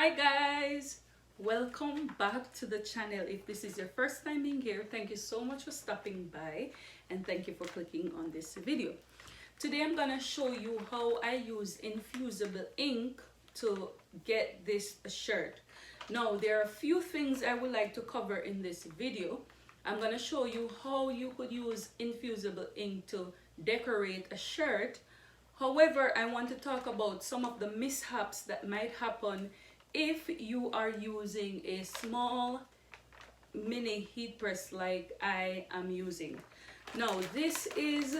Hi guys, welcome back to the channel. If this is your first time being here, thank you so much for stopping by and thank you for clicking on this video. Today I'm gonna show you how I use infusible ink to get this shirt. Now there are a few things I would like to cover in this video. I'm gonna show you how you could use infusible ink to decorate a shirt. However, I want to talk about some of the mishaps that might happen if you are using a small mini heat press like I am using. Now, this is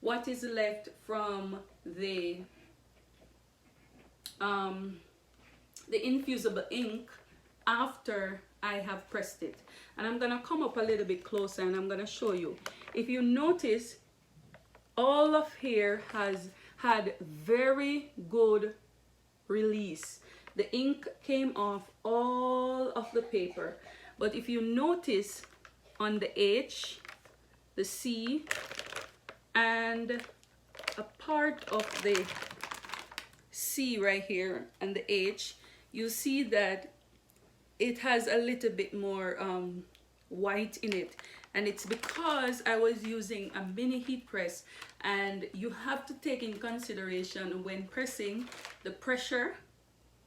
what is left from the infusible ink after I have pressed it. And I'm gonna come up a little bit closer and I'm gonna show you. If you notice, all of here has had very good release. The ink came off all of the paper, but if you notice on the H, the C, and a part of the C right here and the H, you see that it has a little bit more white in it, and it's because I was using a mini heat press. And you have to take in consideration when pressing the pressure,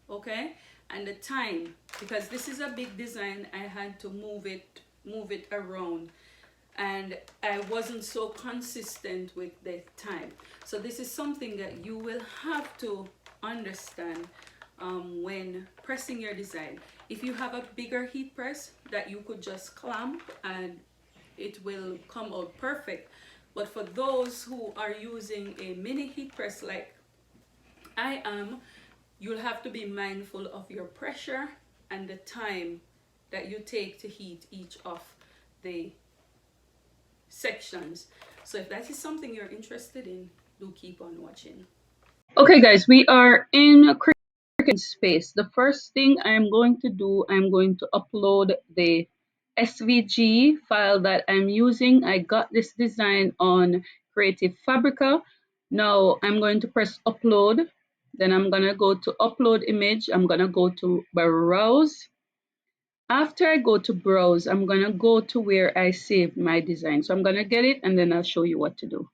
okay, and the time, because this is a big design. I had to move it around, and I wasn't so consistent with the time. So this is something that you will have to understand when pressing your design. If you have a bigger heat press that you could just clamp and it will come out perfect. But for those who are using a mini heat press like I am, you'll have to be mindful of your pressure and the time that you take to heat each of the sections. So if that is something you're interested in, do keep on watching. Okay guys, we are in Cricut space. The first thing I'm going to do, I'm going to upload the SVG file that I'm using. I got this design on Creative Fabrica. Now I'm going to press upload. Then I'm going to go to upload image. I'm going to go to browse. After I go to browse, I'm going to go to where I saved my design. So I'm going to get it and then I'll show you what to do.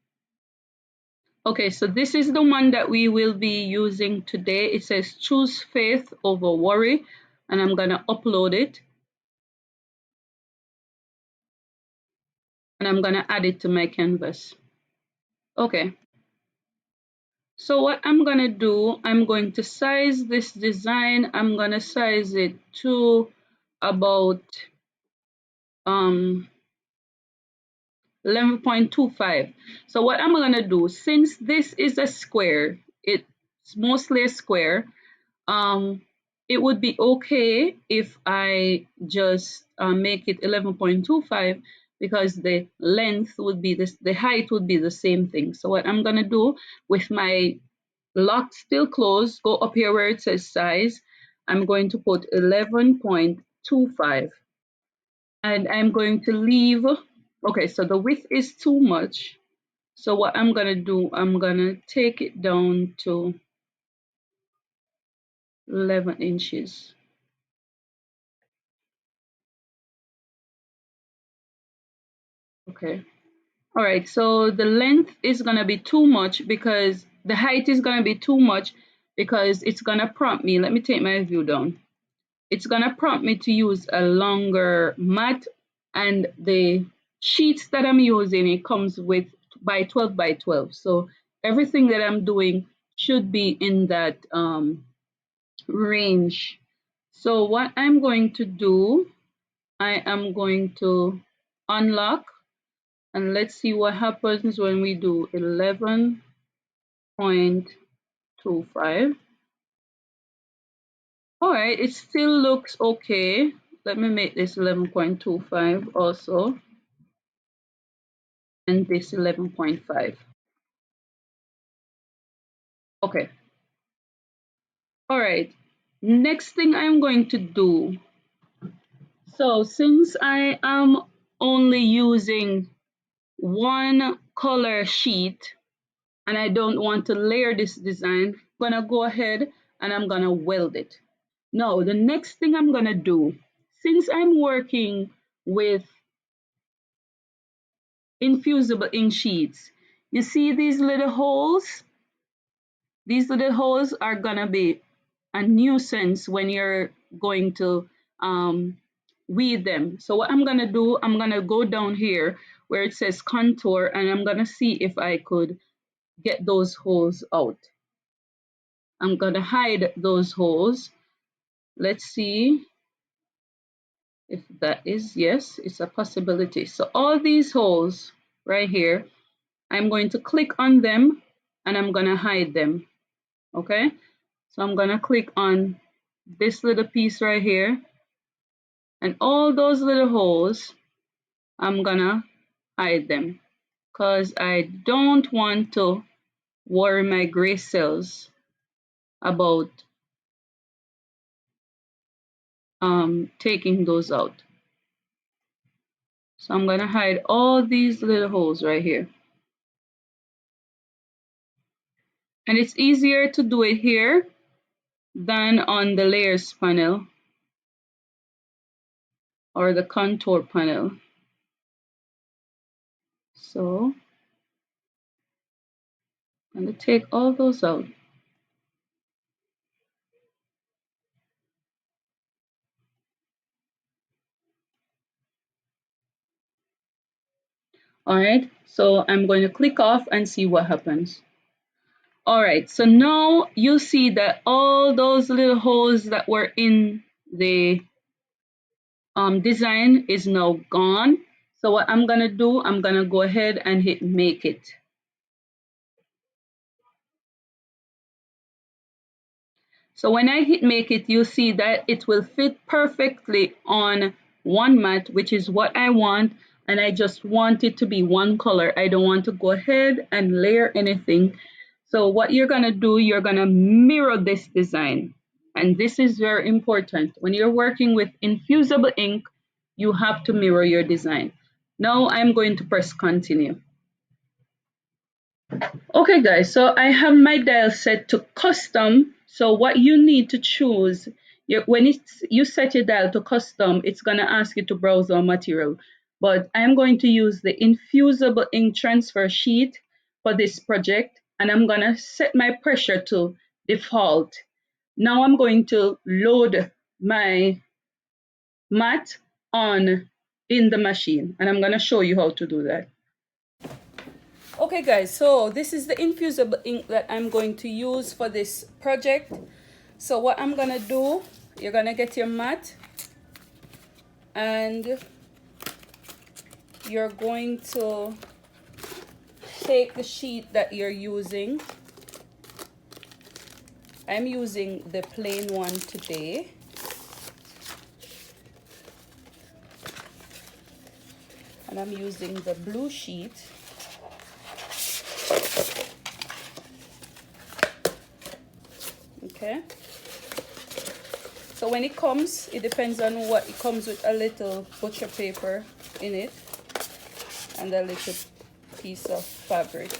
Okay, so this is the one that we will be using today. It says choose faith over worry, and I'm going to upload it. And I'm going to add it to my canvas. Okay. So what I'm going to do, I'm going to size this design. I'm going to size it to about 11.25. So what I'm going to do, since this is a square, it's mostly a square, it would be okay if I just make it 11.25 because the length would be this, the height would be the same thing. So what I'm gonna do, with my lock still closed, go up here where it says size, I'm going to put 11.25, and I'm going to leave. Okay, so the width is too much. So what I'm gonna do, I'm gonna take it down to 11 inches. Okay. All right, so the length is going to be too much because the height is going to be too much because it's going to prompt me. Let me take my view down. It's going to prompt me to use a longer mat, and the sheets that I'm using, it comes with by 12 by 12. So everything that I'm doing should be in that range. So what I'm going to do, I am going to unlock. And let's see what happens when we do 11.25. All right, it still looks okay. Let me make this 11.25 also, and this 11.5. Okay. All right. Next thing I'm going to do, so since I am only using one color sheet and I don't want to layer this design, I'm gonna go ahead and I'm gonna weld it. Now, the next thing I'm gonna do, since I'm working with infusible ink sheets, you see these little holes? These little holes are gonna be a nuisance when you're going to weed them. So what I'm gonna do, I'm gonna go down here where it says contour, and I'm gonna see if I could get those holes out. I'm gonna hide those holes. Let's see if that is, yes, it's a possibility. So all these holes right here, I'm going to click on them and I'm gonna hide them, okay? So I'm gonna click on this little piece right here, and all those little holes, I'm gonna hide them because I don't want to worry my gray cells about taking those out. So I'm gonna hide all these little holes right here. And it's easier to do it here than on the layers panel or the contour panel. So I'm gonna take all those out. All right, so I'm going to click off and see what happens. All right, so now you see that all those little holes that were in the design is now gone. So what I'm gonna do, I'm gonna go ahead and hit make it. So when I hit make it, you see that it will fit perfectly on one mat, which is what I want. And I just want it to be one color. I don't want to go ahead and layer anything. So what you're gonna do, you're gonna mirror this design. And this is very important. When you're working with infusible ink, you have to mirror your design. Now I'm going to press continue. Okay guys, so I have my dial set to custom. So what you need to choose, when you set your dial to custom, it's gonna ask you to browse our material. But I'm going to use the infusible ink transfer sheet for this project, and I'm gonna set my pressure to default. Now I'm going to load my mat on in the machine, and I'm gonna show you how to do that. Okay guys, so this is the infusible ink that I'm going to use for this project. So what I'm gonna do, you're gonna get your mat and you're going to take the sheet that you're using. I'm using the plain one today. And I'm using the blue sheet. Okay, so when it comes, it depends on what it comes with, a little butcher paper in it and a little piece of fabric.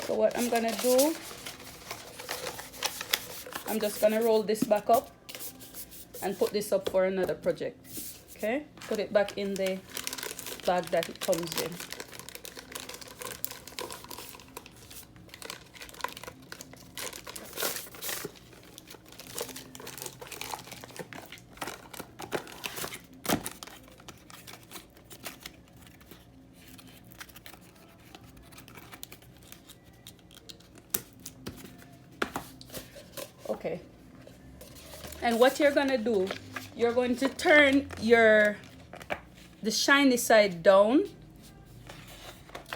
So what I'm gonna do, I'm just gonna roll this back up and put this up for another project. Okay, put it back in the bag that it comes in. Okay, and what you're gonna do, you're going to turn the shiny side down,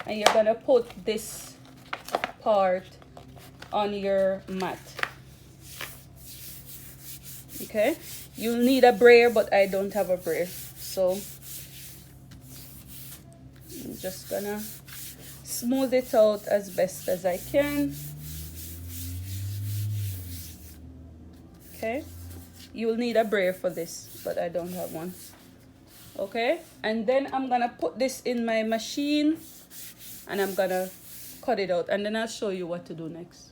and you're gonna put this part on your mat. Okay, you'll need a brayer, but I don't have a brayer, so I'm just gonna smooth it out as best as I can. Okay, you will need a brayer for this, but I don't have one. Okay, and then I'm gonna put this in my machine and I'm gonna cut it out, and then I'll show you what to do next.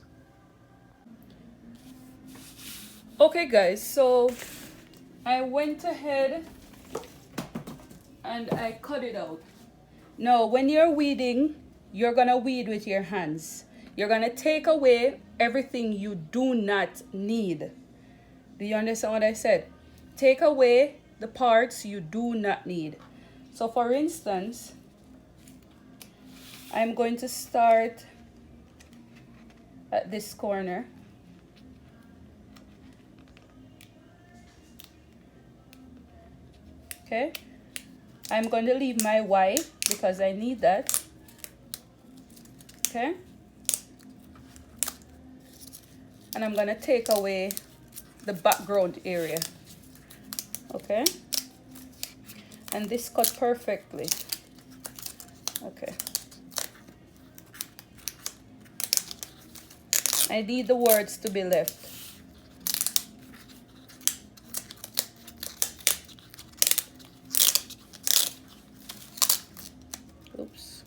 Okay guys, so I went ahead and I cut it out. Now when you're weeding, you're gonna weed with your hands. You're gonna take away everything you do not need. Do you understand what I said? Take away the parts you do not need. So for instance, I'm going to start at this corner. Okay, I'm going to leave my white because I need that. Okay, and I'm going to take away the background area. Okay, and this cut perfectly. Okay, I need the words to be left. Oops.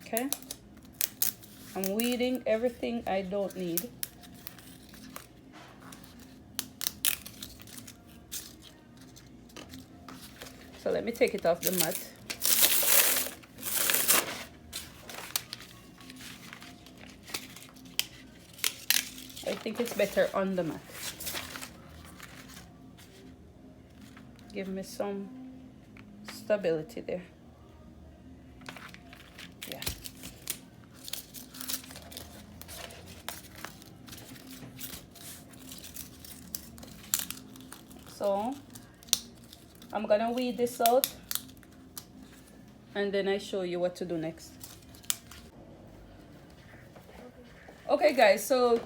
Okay, I'm weeding everything I don't need. So let me take it off the mat. I think it's better on the mat. Give me some stability there. Yeah. So I'm gonna weed this out and then I show you what to do next. Okay guys, so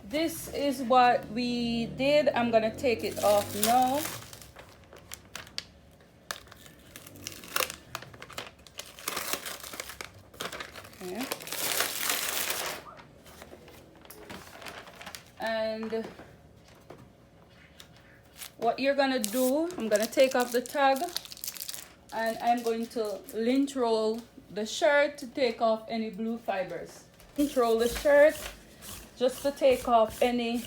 this is what we did. I'm gonna take it off now. Okay. And what you're gonna do, I'm gonna take off the tag and I'm going to lint roll the shirt to take off any blue fibers. Lint roll the shirt just to take off any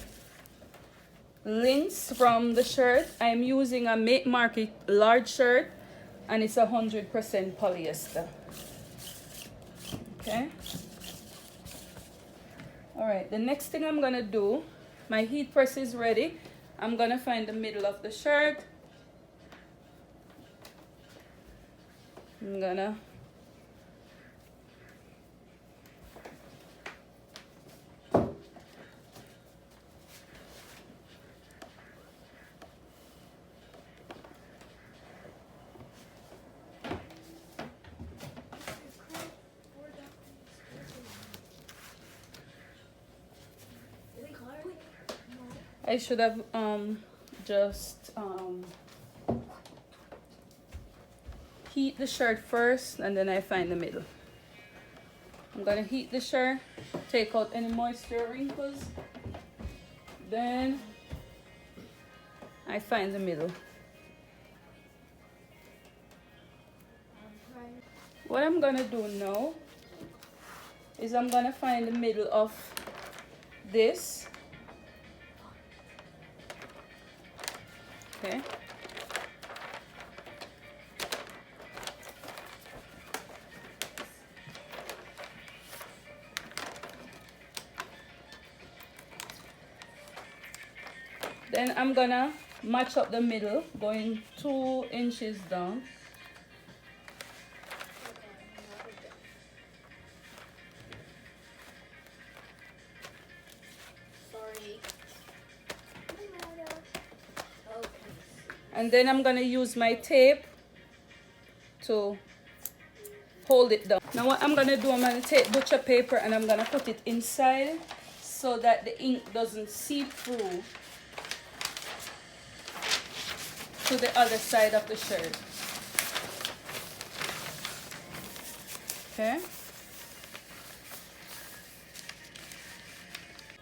lints from the shirt. I'm using a Make Market large shirt and it's 100% polyester. Okay. All right, the next thing I'm gonna do, my heat press is ready. I'm gonna find the middle of the shirt. I'm gonna I should have just heat the shirt first and then I find the middle. I'm gonna heat the shirt, take out any moisture wrinkles, then I find the middle. What I'm gonna do now is I'm gonna find the middle of this. Okay. Then I'm gonna match up the middle, going 2 inches down. And then I'm gonna use my tape to hold it down. Now what I'm gonna do, I'm gonna take butcher paper and I'm gonna put it inside so that the ink doesn't seep through to the other side of the shirt. Okay.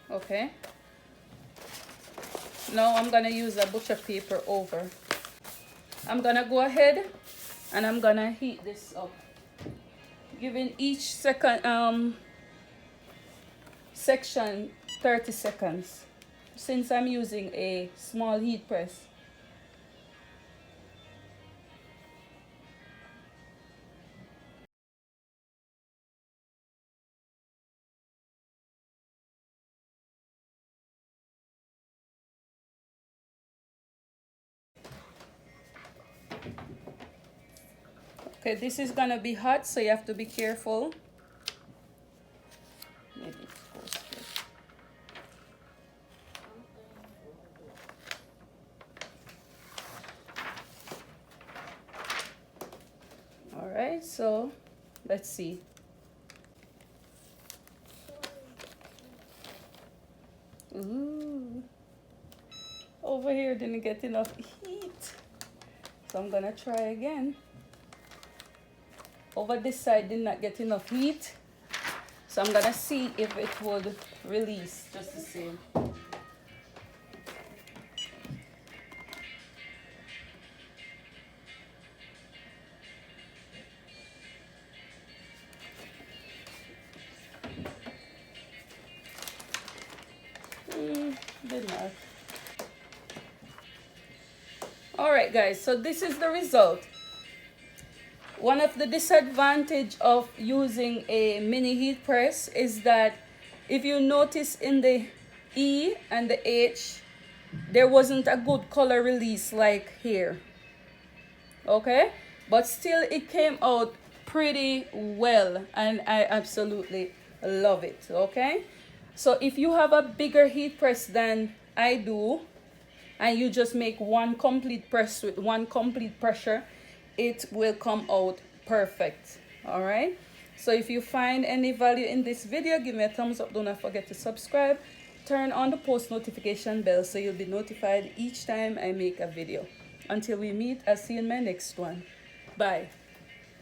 Okay. Now I'm gonna use a butcher paper over. I'm gonna go ahead and I'm gonna heat this up, giving each second section 30 seconds since I'm using a small heat press. Okay, this is gonna be hot, so you have to be careful. Maybe it's posted. All right, so let's see. Ooh, over here didn't get enough heat, so I'm gonna try again. Over this side did not get enough heat, so I'm gonna see if it would release just the same. Did not. All right, guys, so this is the result. One of the disadvantage of using a mini heat press is that if you notice in the E and the H, there wasn't a good color release like here. Okay, but still it came out pretty well, and I absolutely love it. Okay, so if you have a bigger heat press than I do, and you just make one complete press with one complete pressure, it will come out perfect. All right, so if you find any value in this video, give me a thumbs up. Do not forget to subscribe, turn on the post notification bell so you'll be notified each time I make a video. Until we meet, I'll see you in my next one. Bye.